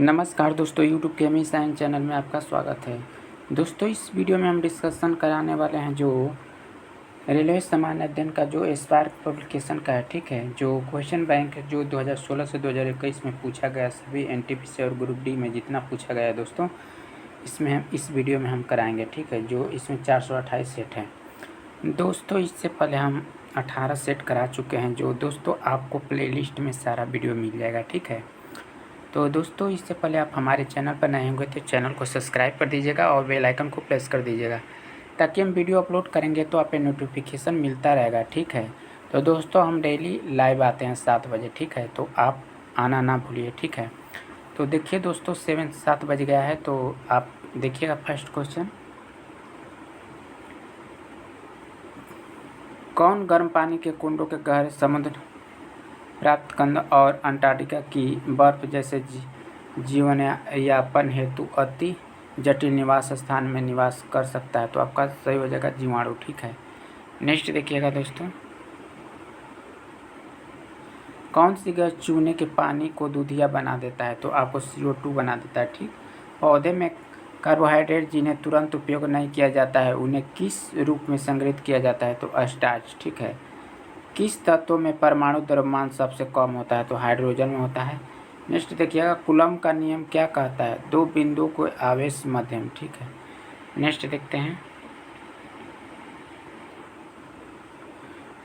नमस्कार दोस्तों, यूट्यूब के एमई साइंस चैनल में आपका स्वागत है। दोस्तों, इस वीडियो में हम डिस्कशन कराने वाले हैं जो रेलवे सामान्य अध्ययन का जो स्पार्क पब्लिकेशन का है, ठीक है। जो क्वेश्चन बैंक जो 2016 से 2021 में पूछा गया, सभी एनटीपीसी और ग्रुप डी में जितना पूछा गया है दोस्तों, इसमें हम इस वीडियो में हम कराएंगे, ठीक है। जो इसमें 428 सेट हैं दोस्तों। इससे पहले हम 18 सेट करा चुके हैं, जो दोस्तों आपको प्लेलिस्ट में सारा वीडियो मिल जाएगा, ठीक है। तो दोस्तों, इससे पहले आप हमारे चैनल पर नए होंगे तो चैनल को सब्सक्राइब कर दीजिएगा और बेल आइकन को प्रेस कर दीजिएगा, ताकि हम वीडियो अपलोड करेंगे तो आपको नोटिफिकेशन मिलता रहेगा, ठीक है। तो दोस्तों, हम डेली लाइव आते हैं 7 बजे, ठीक है। तो आप आना ना भूलिए, ठीक है। तो देखिए दोस्तों, 7 बज गया है, तो आप देखिएगा फर्स्ट क्वेश्चन। कौन गर्म पानी के कुंडों के गहरे समुद्र, प्राप्त कंद और अंटार्कटिका की बर्फ जैसे जीवन यापन हेतु अति जटिल निवास स्थान में निवास कर सकता है? तो आपका सही हो जाएगा जीवाणु, ठीक है। नेक्स्ट देखिएगा दोस्तों, कौन सी गैस चूने के पानी को दूधिया बना देता है? तो आपको CO2 बना देता है, ठीक। पौधे में कार्बोहाइड्रेट जिन्हें तुरंत उपयोग नहीं किया जाता है, उन्हें किस रूप में संग्रहित किया जाता है? तो स्टार्च, ठीक है। किस तत्व में परमाणु द्रव्यमान सबसे कम होता है? तो हाइड्रोजन में होता है। नेक्स्ट देखिएगा, कूलम्ब का नियम क्या कहता है? दो बिंदुओं को आवेश मध्यम, ठीक है। नेक्स्ट देखते हैं,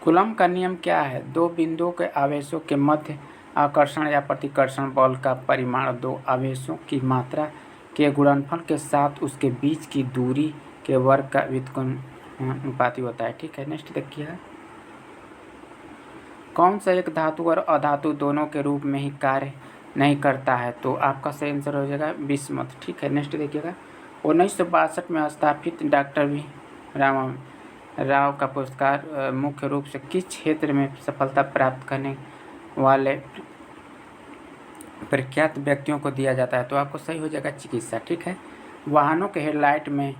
कूलम्ब का नियम क्या है? दो बिंदुओं के आवेशों के मध्य आकर्षण या प्रतिकर्षण बल का परिमाण दो आवेशों की मात्रा के गुणनफल के साथ उसके बीच की दूरी के वर्ग का व्युत्क्रमानुपाती होता है, ठीक है। नेक्स्ट देखिएगा, कौन सा एक धातु और अधातु दोनों के रूप में ही कार्य नहीं करता है? तो आपका सही आंसर हो जाएगा बिस्मथ, ठीक है। नेक्स्ट देखिएगा, 1962 में स्थापित डॉक्टर वी राम राव का पुरस्कार मुख्य रूप से किस क्षेत्र में सफलता प्राप्त करने वाले प्रख्यात व्यक्तियों को दिया जाता है? तो आपको सही हो जाएगा चिकित्सा, ठीक है। वाहनों के हेडलाइट में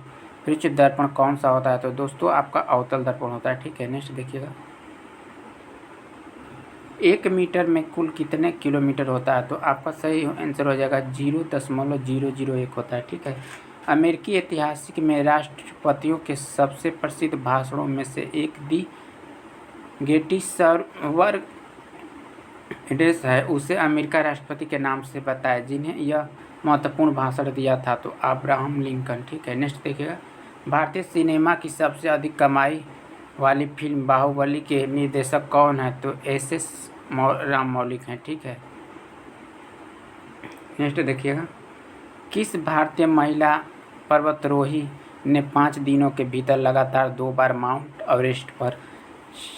पृष्ठ दर्पण कौन सा होता है? तो दोस्तों आपका अवतल दर्पण होता है, ठीक है। नेक्स्ट देखिएगा, 1 मीटर में कुल कितने किलोमीटर होता है? तो आपका सही आंसर हो जाएगा 0.001 होता है, ठीक है। अमेरिकी ऐतिहासिक में राष्ट्रपतियों के सबसे प्रसिद्ध भाषणों में से एक दी गेटिसबर्ग एड्रेस है, उसे अमेरिका राष्ट्रपति के नाम से बताया जिन्हें यह महत्वपूर्ण भाषण दिया था? तो अब्राहम लिंकन, ठीक है। नेक्स्ट देखिएगा, भारतीय सिनेमा की सबसे अधिक कमाई वाली फिल्म बाहुबली के निर्देशक कौन है? तो SS राममौलिक हैं, ठीक है। नेक्स्ट देखिएगा, किस भारतीय महिला पर्वतारोही ने 5 दिनों के भीतर लगातार 2 बार माउंट एवरेस्ट पर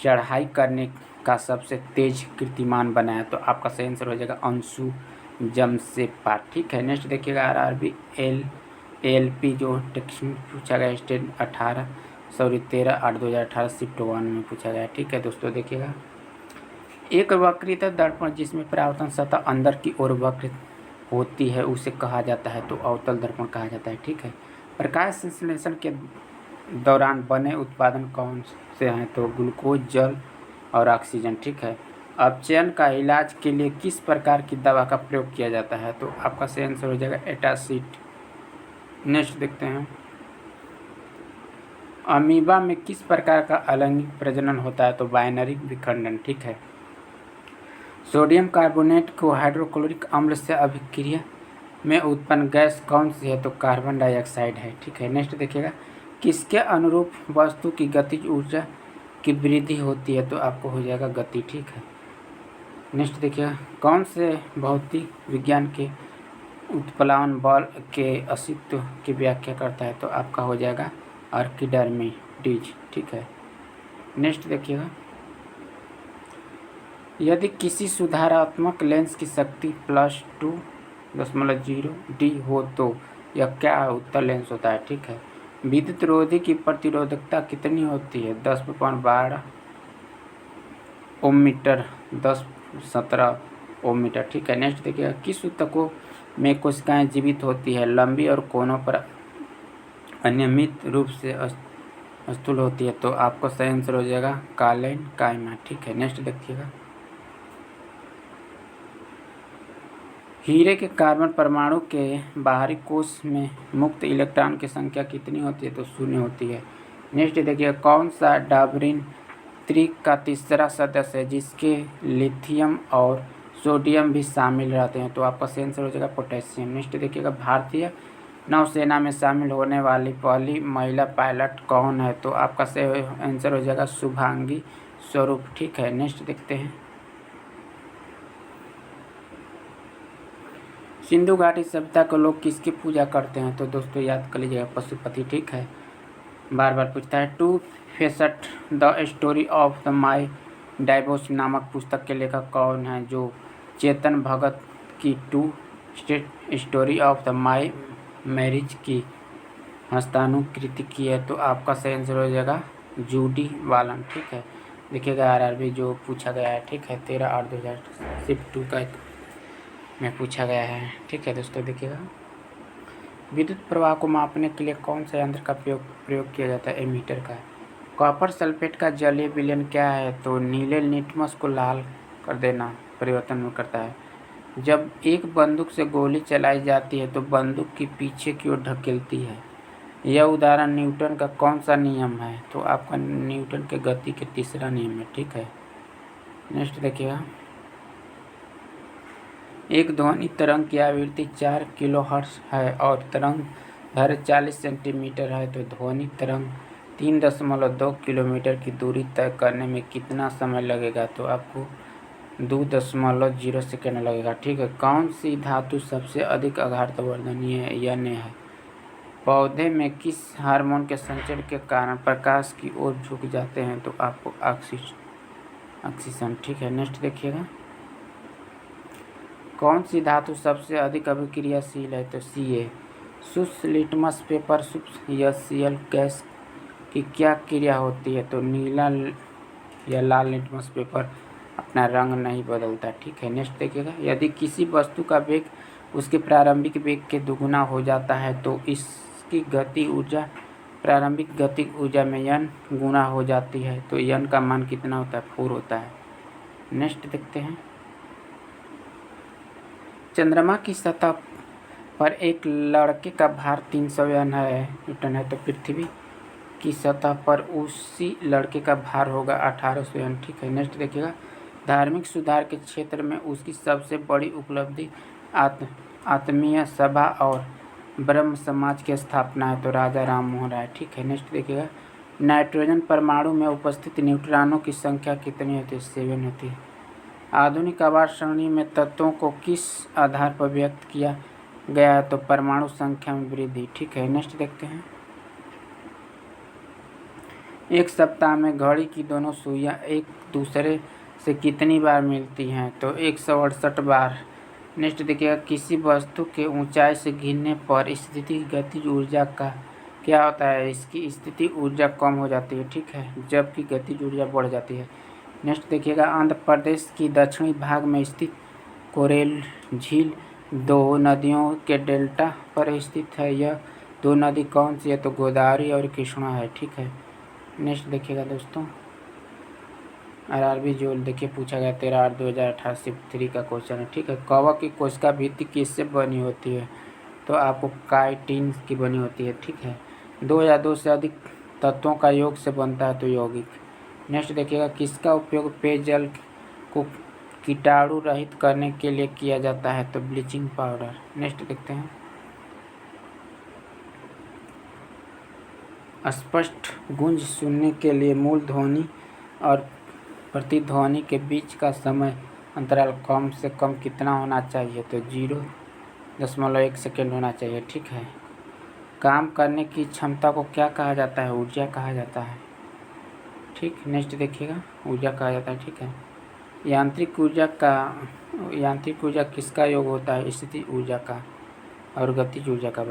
चढ़ाई करने का सबसे तेज कीर्तिमान बनाया? तो आपका सही आंसर हो जाएगा अंशु जमशेदपार, ठीक है। नेक्स्ट देखिएगा, RRB LP जो टेक्स्ट में पूछा गया, स्टेट 13/8/2018 शिफ्ट 1 में पूछा गया, ठीक है। दोस्तों देखिएगा, एक वक्रित दर्पण जिसमें परावर्तन सतह अंदर की ओर वक्र होती है उसे कहा जाता है? तो अवतल दर्पण कहा जाता है, ठीक है। प्रकाश संश्लेषण के दौरान बने उत्पादन कौन से हैं? तो ग्लूकोज, जल और ऑक्सीजन, ठीक है। अपचयन का इलाज के लिए किस प्रकार की दवा का प्रयोग किया जाता है? तो आपका सही आंसर हो जाएगा एटासिड। नेक्स्ट देखते हैं, अमीबा में किस प्रकार का अलैंगिक प्रजनन होता है? तो बाइनरी विखंडन, ठीक है। सोडियम कार्बोनेट को हाइड्रोक्लोरिक अम्ल से अभिक्रिया में उत्पन्न गैस कौन सी है? तो कार्बन डाइऑक्साइड है, ठीक है। नेक्स्ट देखिएगा, किसके अनुरूप वस्तु की गतिज ऊर्जा की वृद्धि होती है? तो आपको हो जाएगा गति, ठीक है। नेक्स्ट देखिएगा, कौन से भौतिक विज्ञान के उत्प्लावन बल के अस्तित्व की व्याख्या करता है? तो आपका हो जाएगा आर्किमिडीज, ठीक है। नेक्स्ट देखिएगा, यदि किसी सुधारात्मक लेंस की शक्ति +2.0 D हो तो यह क्या उत्तल लेंस होता है? ठीक है। विद्युत रोधी की प्रतिरोधकता कितनी होती है? 10/12 ओम मीटर, 10-17 ओम मीटर। ठीक है। नेक्स्ट देखिएगा, किस ऊतकों में कोशिकाएं जीवित होती है? लंबी और कोनों पर अनियमित रूप से स्थूल होती है। तो आपको सही आंसर हो जाएगा कालेन काइमा। ठीक है। नेक्स्ट देखिएगा, हीरे के कार्बन परमाणु के बाहरी कोश में मुक्त इलेक्ट्रॉन की संख्या कितनी होती है? तो 0 होती है। नेक्स्ट देखिए, कौन सा डार्विन त्रिक का तीसरा सदस्य है जिसके लिथियम और सोडियम भी शामिल रहते हैं? तो आपका सही आंसर हो जाएगा पोटेशियम। नेक्स्ट देखिएगा, भारतीय नौसेना में शामिल होने वाली पहली महिला पायलट कौन है? तो आपका सही आंसर हो जाएगा शुभांगी स्वरूप। ठीक है, नेक्स्ट देखते हैं, सिंधु घाटी सभ्यता को लोग किसकी पूजा करते हैं? तो दोस्तों याद कर लीजिएगा, पशुपति। ठीक है, बार बार पूछता है। Two faces the story of the my divorce नामक पुस्तक के लेखक कौन है? जो चेतन भगत की two state story of the my marriage की हस्तानुकृति की है? तो आपका सही आंसर हो जाएगा जूडी वालन। ठीक है, देखिएगा आरआरबी जो पूछा गया है। ठीक है, 13/8/2000 शिफ्ट 2 का में पूछा गया है। ठीक है दोस्तों, देखिएगा, विद्युत प्रवाह को मापने के लिए कौन सा यंत्र का प्रयोग किया जाता है? एमीटर का। कॉपर सल्फेट का जलीय विलयन क्या है? तो नीले लिटमस को लाल कर देना परिवर्तन करता है। जब एक बंदूक से गोली चलाई जाती है तो बंदूक की पीछे की ओर ढकेलती है। यह उदाहरण न्यूटन का कौन सा नियम है? तो आपका न्यूटन के गति के तीसरा नियम है। ठीक है, नेक्स्ट देखिएगा, एक ध्वनि तरंग की आवृत्ति 4 किलोहर्ट्ज़ है और तरंग दैर्घ्य 40 सेंटीमीटर है, तो ध्वनि तरंग 3.2 किलोमीटर की दूरी तय करने में कितना समय लगेगा? तो आपको 2.0 सेकेंड लगेगा। ठीक है, कौन सी धातु सबसे अधिक आघातवर्धनीय है? यह है। पौधे में किस हार्मोन के संचरण के कारण प्रकाश की ओर झुक जाते हैं? तो आपको ऑक्सीजन। ठीक है, नेक्स्ट देखिएगा, कौन सी धातु सबसे अधिक अभिक्रियाशील है? तो Ca। शुष्क लिटमस पेपर शुष्क HCl गैस की क्या क्रिया होती है? तो नीला या लाल लिटमस पेपर अपना रंग नहीं बदलता। ठीक है, नेक्स्ट देखिएगा, यदि किसी वस्तु का वेग उसके प्रारंभिक वेग के दुगुना हो जाता है तो इसकी गति ऊर्जा प्रारंभिक गतिज ऊर्जा में n गुना हो जाती है। तो n का मान कितना होता है? 4 होता है। नेक्स्ट देखते हैं, चंद्रमा की सतह पर एक लड़के का भार 300 न्यूटन है, तो पृथ्वी की सतह पर उसी लड़के का भार होगा 1800 न्यूटन। ठीक है, नेक्स्ट देखिएगा, धार्मिक सुधार के क्षेत्र में उसकी सबसे बड़ी उपलब्धि आत्मीय सभा और ब्रह्म समाज की स्थापना है, तो राजा राम मोहन राय। ठीक है, नेक्स्ट देखिएगा, नाइट्रोजन परमाणु में उपस्थित न्यूट्रॉनों की संख्या कितनी होती है? 7 होती है। आधुनिक आवाज सरणी में तत्वों को किस आधार पर व्यक्त किया गया है? तो परमाणु संख्या में वृद्धि। ठीक है, नेक्स्ट देखते हैं, एक सप्ताह में घड़ी की दोनों सुइयां एक दूसरे से कितनी बार मिलती हैं? तो 168 बार। नेक्स्ट देखिएगा, किसी वस्तु के ऊंचाई से गिरने पर स्थिति गतिज ऊर्जा का क्या होता है? इसकी स्थिति ऊर्जा कम हो जाती है। ठीक है, जबकि गतिज ऊर्जा बढ़ जाती है। नेक्स्ट देखिएगा, आंध्र प्रदेश की दक्षिणी भाग में स्थित कोरेल झील 2 नदियों के डेल्टा पर स्थित है। यह 2 नदी कौन सी है? तो गोदावरी और कृष्णा है। ठीक है, नेक्स्ट देखिएगा दोस्तों, आरआरबी जो देखिए पूछा गया 13/8/2018 शिफ्ट 3 का क्वेश्चन है। ठीक है, कवक की कोशिका भित्ति किससे बनी होती है? तो आपको काइटिन की बनी होती है। ठीक है, 2 या 2 से अधिक तत्वों का योग से बनता है, तो यौगिक। नेक्स्ट देखिएगा, किसका उपयोग पेयजल को कीटाणु रहित करने के लिए किया जाता है? तो ब्लीचिंग पाउडर। नेक्स्ट देखते हैं, स्पष्ट गूंज सुनने के लिए मूल ध्वनि और प्रतिध्वनि के बीच का समय अंतराल कम से कम कितना होना चाहिए? तो 0.1 सेकेंड होना चाहिए। ठीक है, काम करने की क्षमता को क्या कहा जाता है? ऊर्जा कहा जाता है। ठीक, नेक्स्ट देखिएगा, ऊर्जा कहा जाता है। ठीक है, यांत्रिक ऊर्जा किसका योग होता है? स्थिति ऊर्जा का और गतिज ऊर्जा का।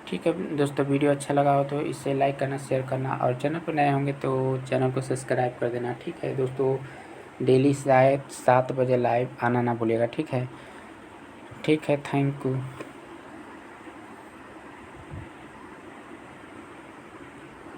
ठीक है दोस्तों, वीडियो अच्छा लगा हो तो इसे लाइक करना, शेयर करना और चैनल पर नए होंगे तो चैनल को सब्सक्राइब कर देना। ठीक है दोस्तों, डेली शायद 7 बजे लाइव आना ना भूलिएगा। ठीक है, थैंक यू।